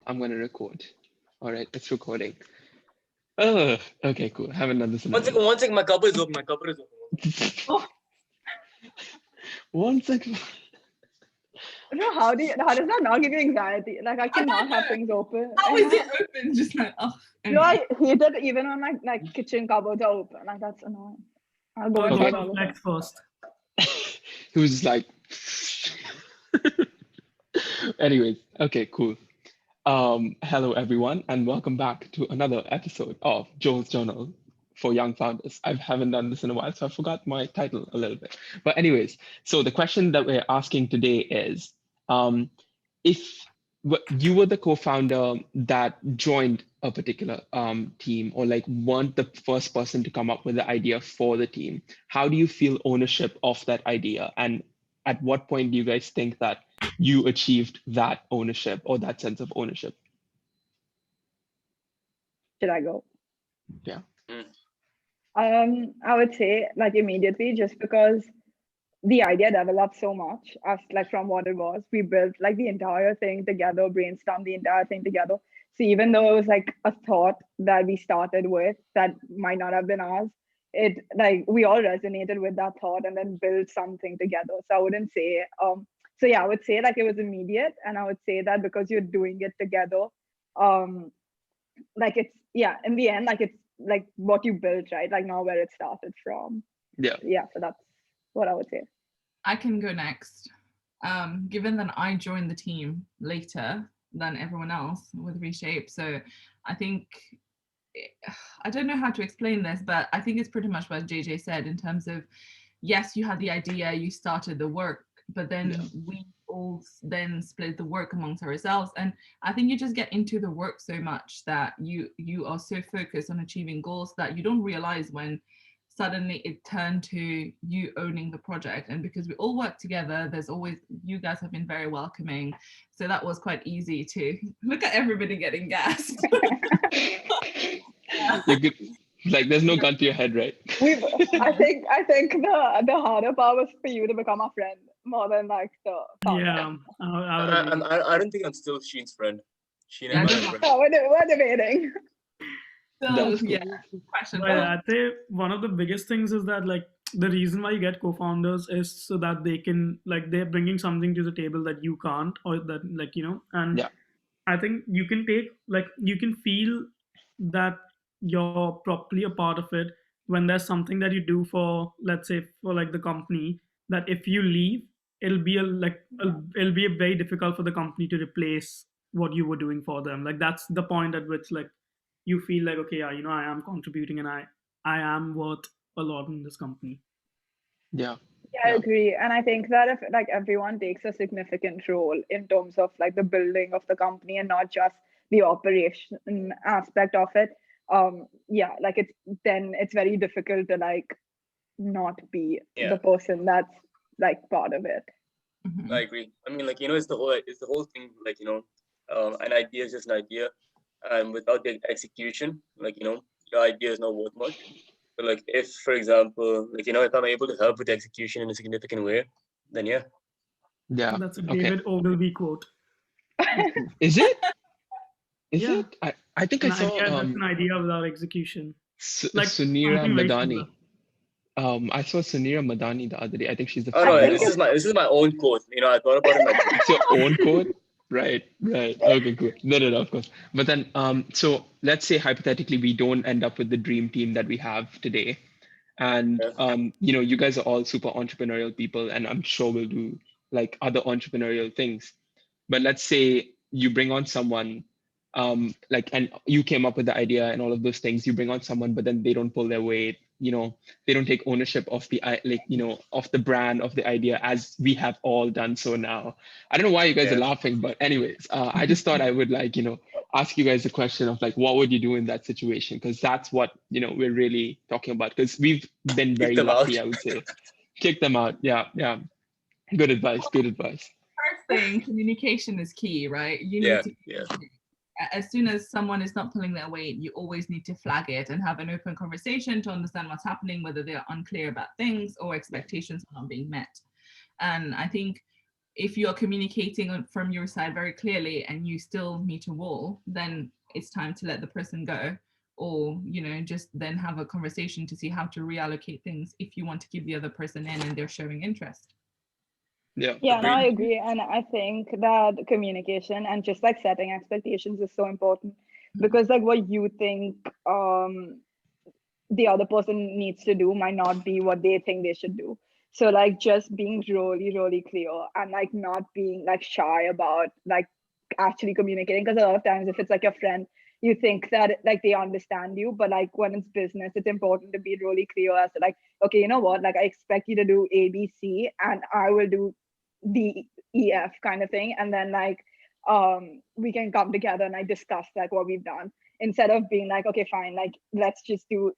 I'm gonna record. All right, it's recording. Oh, okay, cool. Haven't done this in a while. One second, my cupboard is open. My cupboard is open. Oh. 1 second. No, how does that not give you anxiety? Like I cannot have things open. How is it open? Just like, oh. No, I hate it even when my kitchen cupboards are open. Like that's annoying. I'll go and Okay. do all of Next first. He was just like. Anyways, okay, cool. Hello everyone, and welcome back to another episode of Joel's Journal for Young Founders. I haven't done this in a while, so I forgot my title a little bit. But anyways, so the question that we're asking today is, if you were the co-founder that joined a particular team, or like weren't the first person to come up with the idea for the team, how do you feel ownership of that idea? And at what point do you guys think that you achieved that ownership or that sense of ownership? Should I go? Yeah. I would say like immediately, just because the idea developed so much as like from what it was. We built like the entire thing together, brainstormed the entire thing together. So even though it was like a thought that we started with that might not have been ours, it like we all resonated with that thought and then built something together. So I wouldn't say so yeah, I would say like it was immediate, and I would say that because you're doing it together, like it's in the end, like it's like what you built, right? Like not where it started from. Yeah. So that's what I would say. I can go next. Given that I joined the team later than everyone else with ReShape, so I think, I don't know how to explain this, but I think it's pretty much what JJ said in terms of, yes, you had the idea, you started the work, but then we all then split the work amongst ourselves. And I think you just get into the work so much that you are so focused on achieving goals that you don't realize when suddenly it turned to you owning the project. And because we all work together, there's always, you guys have been very welcoming. So that was quite easy to look at everybody getting gassed. You're good. Like there's no gun to your head, right? I think the harder part was for you to become a friend more than like the founder. Yeah, I don't think I'm still Sheen's friend. Sheen and my friend. Oh, we're debating. So That's cool. yeah, question. But I think one of the biggest things is that like the reason why you get co-founders is so that they can like they're bringing something to the table that you can't, or that like and Yeah. I think you can take like you can feel that you're properly a part of it when there's something that you do for, let's say, for like the company, that if you leave, it'll be very difficult for the company to replace what you were doing for them. Like that's the point at which like you feel like, okay, yeah, I am contributing and I am worth a lot in this company. Yeah. Yeah, I agree. And I think that if like everyone takes a significant role in terms of like the building of the company and not just the operation aspect of it, like it's very difficult to like not be the person that's like part of it. I agree. I mean, like, it's the whole thing, like, an idea is just an idea. And without the execution, like, your idea is not worth much. But like, if, for example, like, if I'm able to help with the execution in a significant way, then yeah. Yeah. That's a David Ogilvy quote. Is it? Is Yeah. it? I think I saw an idea without execution. Like Sunira Madani. I saw Sunira Madani the other day. I think she's the. Oh no, this is my own quote. I thought about it like it's your own quote. Right. Okay, cool. No, of course. But then, so let's say hypothetically we don't end up with the dream team that we have today, and you guys are all super entrepreneurial people, and I'm sure we'll do like other entrepreneurial things. But let's say you bring on someone, and you came up with the idea and all of those things. You bring on someone, but then they don't pull their weight. They don't take ownership of the of the brand, of the idea, as we have all done so now. I don't know why you guys are laughing, but anyways, I just thought I would ask you guys a question of like, what would you do in that situation? Because that's what we're really talking about. Because we've been very lucky, I would say. Kick them out. Yeah. Good advice. First thing, communication is key, right? You need to. As soon as someone is not pulling their weight, you always need to flag it and have an open conversation to understand what's happening, whether they're unclear about things or expectations are not being met. And I think if you're communicating from your side very clearly and you still meet a wall, then it's time to let the person go, or just then have a conversation to see how to reallocate things if you want to keep the other person in and they're showing interest. Yeah, no, I agree. And I think that communication and just like setting expectations is so important, because like what you think the other person needs to do might not be what they think they should do. So like just being really, really clear and like not being like shy about like actually communicating, because a lot of times if it's like your friend, you think that like they understand you, but like when it's business, it's important to be really clear as to like, okay, you know what, like I expect you to do ABC and I will do the EF kind of thing, and then like we can come together and like discuss like what we've done, instead of being like, okay fine, like let's just do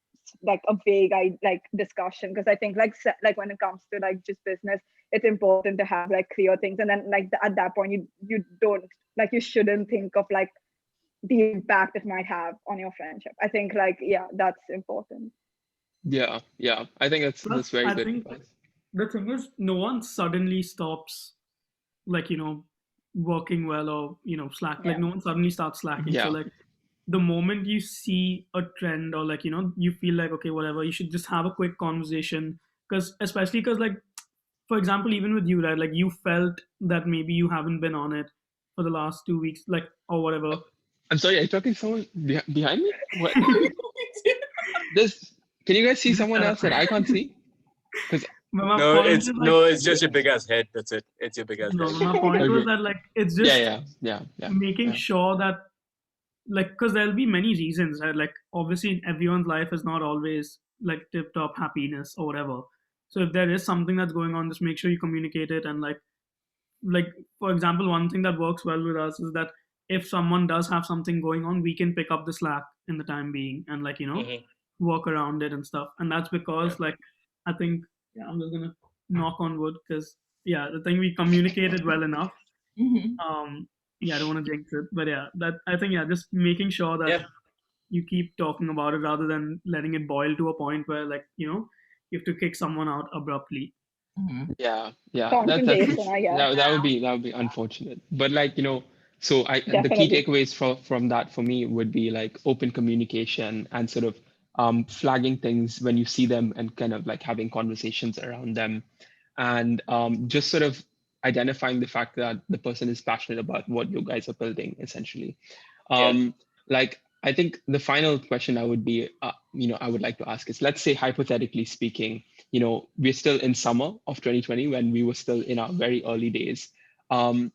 like a vague like discussion. Because I think like when it comes to like just business, it's important to have like clear things, and then like at that point you don't like, you shouldn't think of like the impact it might have on your friendship. I think like, yeah, that's important. Yeah, I think that's very I good think advice. the thing is, no one suddenly stops, like, working well, or, slack. Like, Yeah. no one suddenly starts slacking. So, Yeah. like, the moment you see a trend, or like, you feel like, okay, whatever, you should just have a quick conversation. Especially because, like, for example, even with you, right? Like, you felt that maybe you haven't been on it for the last 2 weeks, like, or whatever. I'm sorry, are you talking to someone behind me? What? Can you guys see someone else that I can't see? Because No, it's just your big ass head. That's it. It's your big ass no, head. my point was Okay. that, like, it's just yeah. making sure that, like, because there'll be many reasons, right? Like, obviously everyone's life is not always like tip top happiness or whatever. So if there is something that's going on, just make sure you communicate it. And like for example, one thing that works well with us is that if someone does have something going on, we can pick up the slack in the time being, and like, work around it and stuff. And that's because like, I think, I'm just gonna knock on wood, because the thing, we communicated well enough. I don't want to jinx it, but that I think, just making sure that you keep talking about it rather than letting it boil to a point where, like, you have to kick someone out abruptly. Yeah. Confrontation, I guess. That would be unfortunate. But like, so the key Definitely. takeaways from that for me would be like open communication and sort of flagging things when you see them and kind of like having conversations around them, and just sort of identifying the fact that the person is passionate about what you guys are building, essentially. Like, I think the final question I would be, I would like to ask is, let's say hypothetically speaking, we're still in summer of 2020 when we were still in our very early days, and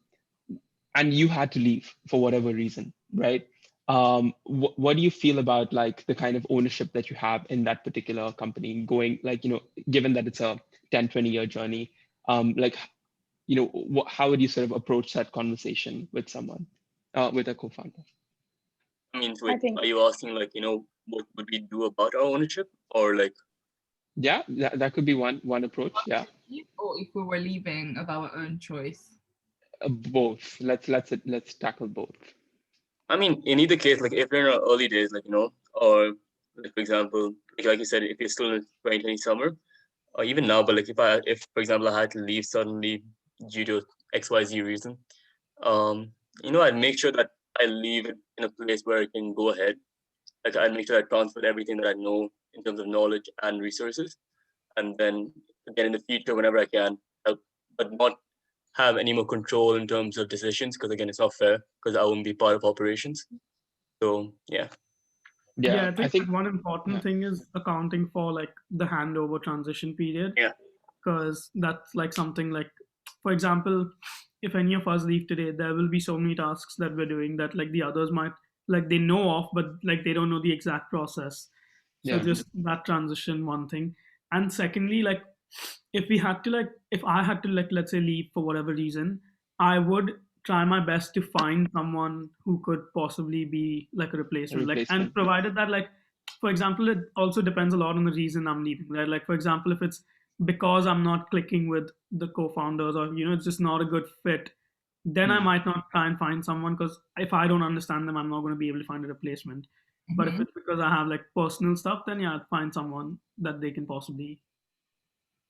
you had to leave for whatever reason, right? What do you feel about like the kind of ownership that you have in that particular company going, like, given that it's a 10-20 year journey, like, how would you sort of approach that conversation with someone, with a co-founder? I mean, wait, are you asking like, what would we do about our ownership, or like? Yeah, that could be one approach. Yeah. Or if we were leaving of our own choice. Both. Let's tackle both. I mean, in either case, like if we're in our early days, like, or like, for example, like you said, if you're still in 2020 summer, or even now, but like if for example I had to leave suddenly due to XYZ reason, I'd make sure that I leave it in a place where I can go ahead. Like, I'd make sure I transfer everything that I know in terms of knowledge and resources, and then again in the future, whenever I can, help, but not have any more control in terms of decisions, because again, it's not fair, because I won't be part of operations. So Yeah, I think one important thing is accounting for like the handover transition period. Because that's like something like, for example, if any of us leave today, there will be so many tasks that we're doing that like the others might, like, they know of, but like they don't know the exact process. So just that transition, one thing. And secondly, like, if I had to, like, let's say, leave for whatever reason, I would try my best to find someone who could possibly be like a replacement. Like, and provided that, like, for example, it also depends a lot on the reason I'm leaving, right? Like, for example, if it's because I'm not clicking with the co-founders, or it's just not a good fit, then I might not try and find someone, because if I don't understand them, I'm not going to be able to find a replacement. But if it's because I have like personal stuff, then I'd find someone that they can possibly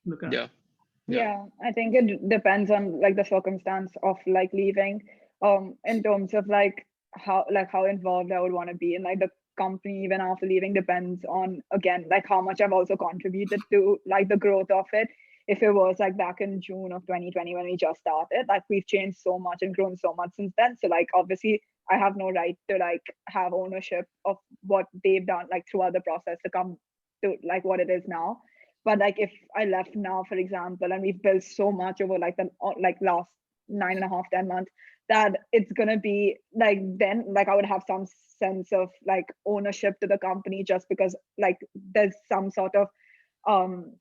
look at. Yeah, I think it depends on like the circumstance of like leaving. In terms of like how involved I would want to be in like the company even after leaving depends on again like how much I've also contributed to like the growth of it. If it was like back in June of 2020 when we just started, like we've changed so much and grown so much since then. So like obviously I have no right to like have ownership of what they've done like throughout the process to come to like what it is now. But like if I left now, for example, and we've built so much over like the like last 9.5, 10 months, that it's gonna be like then like I would have some sense of like ownership to the company just because like there's some sort of um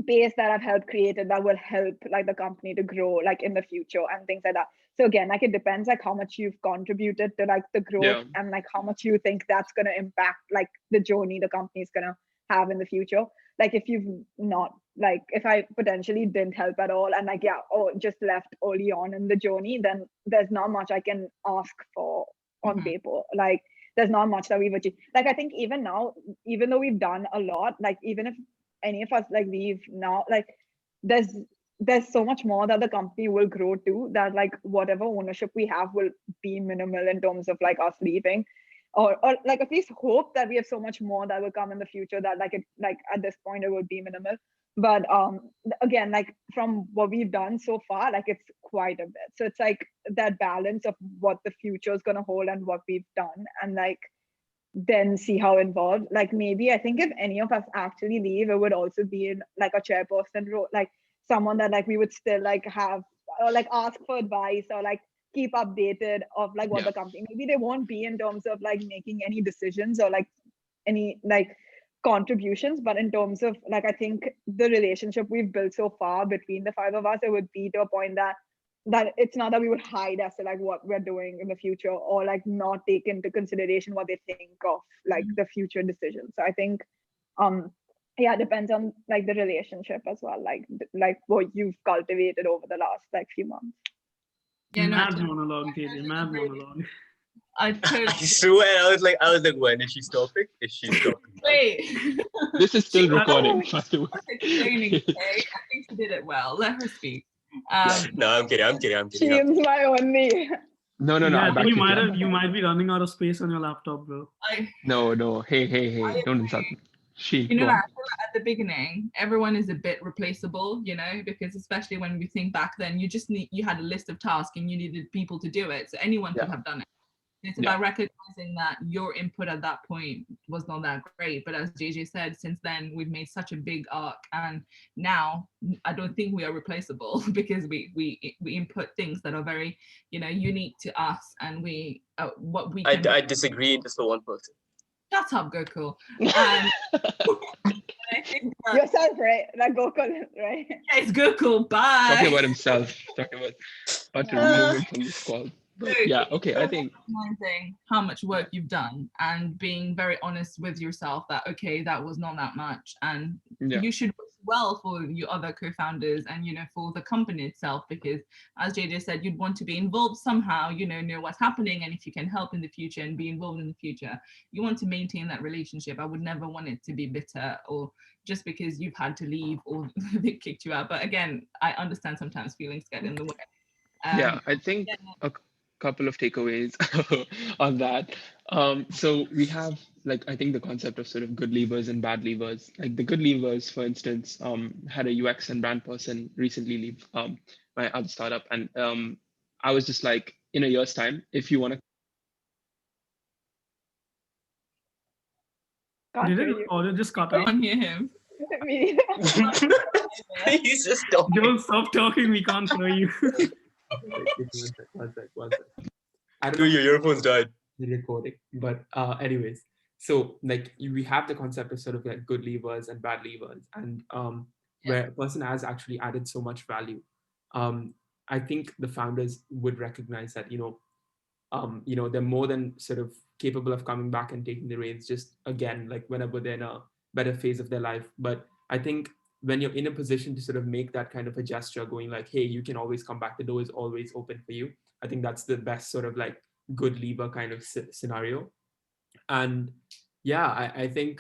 base that I've helped created that will help like the company to grow like in the future and things like that. So again, like it depends like how much you've contributed to like the growth Yeah. and like how much you think that's gonna impact like the journey the company is gonna have in the future. Like if you've not like if I potentially didn't help at all and like yeah, or just left early on in the journey, then there's not much I can ask for on Mhm. paper. Like there's not much that we've achieved. Like I think even now, even though we've done a lot, like even if any of us like leave now, like there's there's so much more that the company will grow to that like whatever ownership we have will be minimal in terms of like us leaving, or like at least hope that we have so much more that will come in the future that like it like at this point it would be minimal. But again, like from what we've done so far, like it's quite a bit. So it's like that balance of what the future is going to hold and what we've done, and like then see how involved. Like maybe I think if any of us actually leave, it would also be in like a chairperson role, like someone that like we would still like have or like ask for advice or like keep updated of like what Yeah. the company. Maybe they won't be in terms of like making any decisions or like any like contributions, but in terms of like I think the relationship we've built so far between the five of us, it would be to a point that it's not that we would hide as to like what we're doing in the future or like not take into consideration what they think of like the future decisions. So I think um yeah, it depends on like the relationship as well, like what you've cultivated over the last like few months. Yeah, no, I Mad totally monologue, JJ. Mad agree. monologue. I totally I swear, I was like, when is she stopping? Is she stopping? wait. This is still She recording, was by the way. explaining, okay? I think she did it well. Let her speak. No, I'm kidding. I'm kidding. I'm kidding. I'm She's kidding. my only No, no, no. Yeah, I I think back you, Kiran. you might be running out of space on your laptop, bro. I No, no. Hey, hey, hey. I Don't insult me. She, You know, go I on. feel like at the beginning, everyone is a bit replaceable, you know, because especially when we think back then, you had a list of tasks and you needed people to do it. So anyone could Yeah. have done it. It's Yeah. about recognizing that your input at that point was not that great. But as JJ said, since then we've made such a big arc, and now I don't think we are replaceable because we input things that are very, you know, unique to us, and we what we can. I disagree just for one person. Shut up, Gokul. And I think that yourself, right? Like Gokul, right? yeah, it's Gokul. Bye. Talking about himself. Talking about to remove him from this call. But yeah, okay. I think recognizing how much work you've done and being very honest with yourself that okay, that was not that much, and yeah. you should wish well for your other co-founders and, you know, for the company itself, because as JJ said, you'd want to be involved somehow, you know what's happening, and if you can help in the future and be involved in the future, you want to maintain that relationship. I would never want it to be bitter or just because you've had to leave or they kicked you out. But again, I understand sometimes feelings get in the way. Yeah, I think a couple of takeaways on that. So we have like I think the concept of sort of good levers and bad levers. Like the good levers, for instance, had a UX and brand person recently leave my other startup, and I was just like, in a year's time, if you want to. Can't Did hear it you. audio just cut I out? can't hear him. Me. He's just talking. Don't stop talking. We can't hear you. One sec. I don't Dude, know your earphones died. the recording, but anyways, so like we have the concept of sort of like good levers and bad levers, and where a person has actually added so much value. I think the founders would recognize that they're more than sort of capable of coming back and taking the reins just again like whenever they're in a better phase of their life. But I think when you're in a position to sort of make that kind of a gesture going like, hey, you can always come back, the door is always open for you, I think that's the best sort of like good lever kind of scenario. And yeah, I think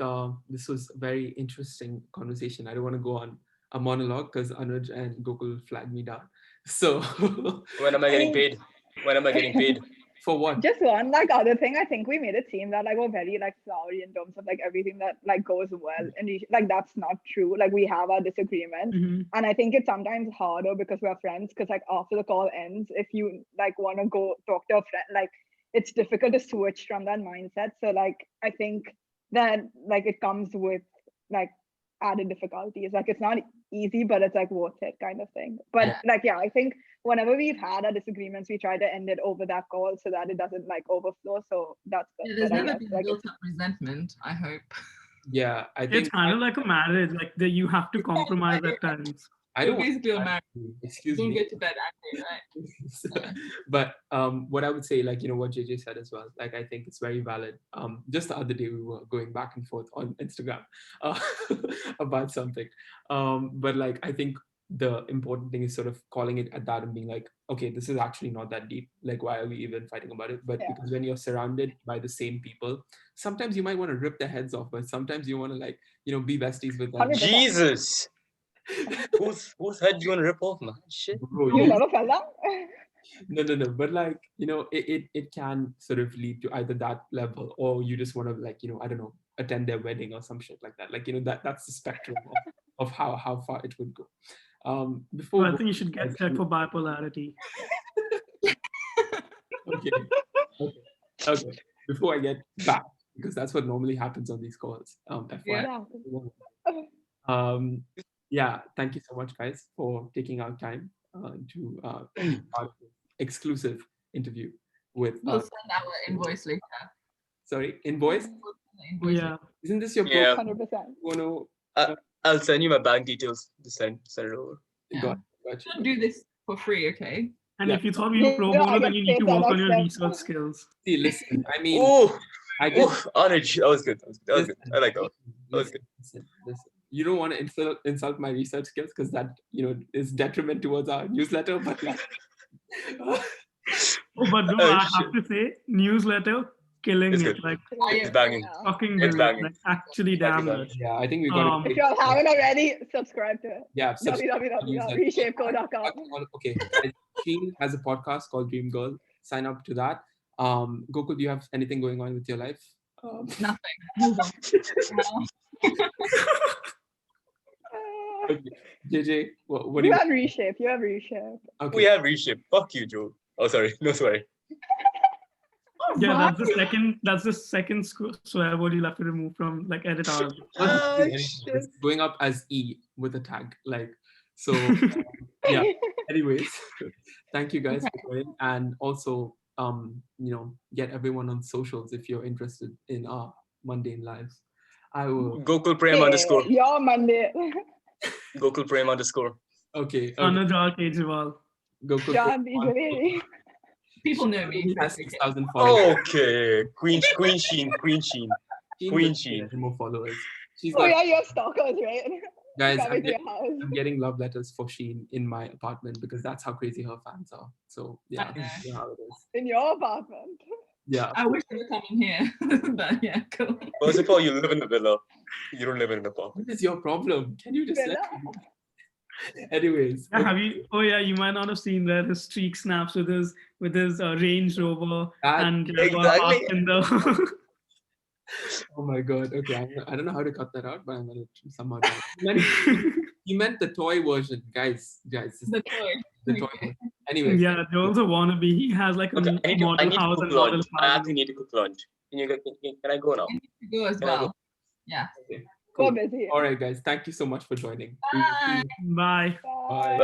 this was a very interesting conversation. I don't want to go on a monologue because Anuj and Gokul flagged me down. So When am I getting paid? When am I getting paid? for what? Just one like other thing, I think we made it seem that like we're very like flowery in terms of like everything that like goes well, and like that's not true. Like we have our disagreements, and I think it's sometimes harder because we're friends. Because like after the call ends, if you like want to go talk to a friend, like it's difficult to switch from that mindset. So like I think that like it comes with like added difficulties. Like it's not easy, but it's like worth it kind of thing. But like yeah, I think whenever we've had our disagreements, we try to end it over that call so that it doesn't like overflow. So that's good. There's But I never guess, been like, built up resentment, I hope. Yeah, I It's think kind of like a marriage, like that you have to compromise at times. I You're don't want basically a marriage. excuse Don't me. get to bed angry, right? But what I would say, like, what JJ said as well, like, I think it's very valid. Just the other day we were going back and forth on Instagram uh, about something. But like, I think the important thing is sort of calling it at that and being like, okay, this is actually not that deep. Like, why are we even fighting about it? But because when you're surrounded by the same people, sometimes you might want to rip their heads off, but sometimes you want to like, be besties with them. 100%. Jesus. whose head you want to rip off, man? Shit. Bro, You never felt that? no, but like, it can sort of lead to either that level, or you just want to like, I don't know, attend their wedding or some shit like that. Like, that's the spectrum of how far it would go. Before Well, I think you should get checked for bipolarity. okay. Before I get back, because that's what normally happens on these calls. FYI. Yeah, thank you so much, guys, for taking our time to be part of this exclusive interview with. We'll send our invoice later. Sorry, invoice? Yeah. Isn't this your Yeah. 100%. I'll send you my bank details. Just send it over. Got Don't you. do this for free, okay? And Yeah. if you thought we were pro Yeah, I bono, then get you need paid to that work on your next research skills. See, listen, I mean, Oh, I get Anuj, that was good. That was good. I like that. That was good. Listen. You don't want to insult my research skills because that, is detriment towards our newsletter, but like, But no, I have to say, newsletter, killing It's it. good. Like, It's banging. fucking It's brilliant. banging. Like, actually damn good. yeah, I think we got If you haven't already, subscribe to it. Yeah, www.reshapeco.com. Okay, Sheen has a podcast called Dream Girl. Sign up to that. Gokul, do you have anything going on with your life? Nothing. Move on. Okay. JJ, what do You you? have ReShape. You have ReShape. Okay. We have ReShape. Fuck you, Joe. Oh, sorry. No, sorry. Yeah, that's the second swear word you'll have to remove from like edit out. It's going up as E with a tag, like so. Yeah. Anyways, thank you guys for joining, and also get everyone on socials if you're interested in our mundane lives. I will. Gokul Prem underscore. Your Monday. Gokul Prem underscore. Okay. Anuj Kejriwal. Gokul. John BJ. People know me. He has 6,000 followers. Okay. Queen Sheen. More followers. She's Oh got, yeah, you're stalkers, right? guys, Coming to your house. I'm getting love letters for Sheen in my apartment because that's how crazy her fans are. So yeah, you know how it is. In your apartment. Yeah. I wish they were coming here. But yeah, cool. First of all, you live in the villa. You don't live in an apartment. What is your problem? Can you just let me? Anyways. Yeah, you might not have seen that his streak snaps with his Range Rover and Exactly. in the Oh my god. Okay, I don't know how to cut that out, but I'm gonna somehow do it. He meant the toy version, guys. The toy. The toy version. Anyways. Yeah, Joel's a wannabe. He has like a Okay, I need model to house cook and model lunch. I farm. actually need to cook lunch. Can I go now? I need to go as Can I go? well. Yeah. Okay. Go Cool. busy. All right, guys. Thank you so much for joining. Bye. Bye. Bye. Bye, guys.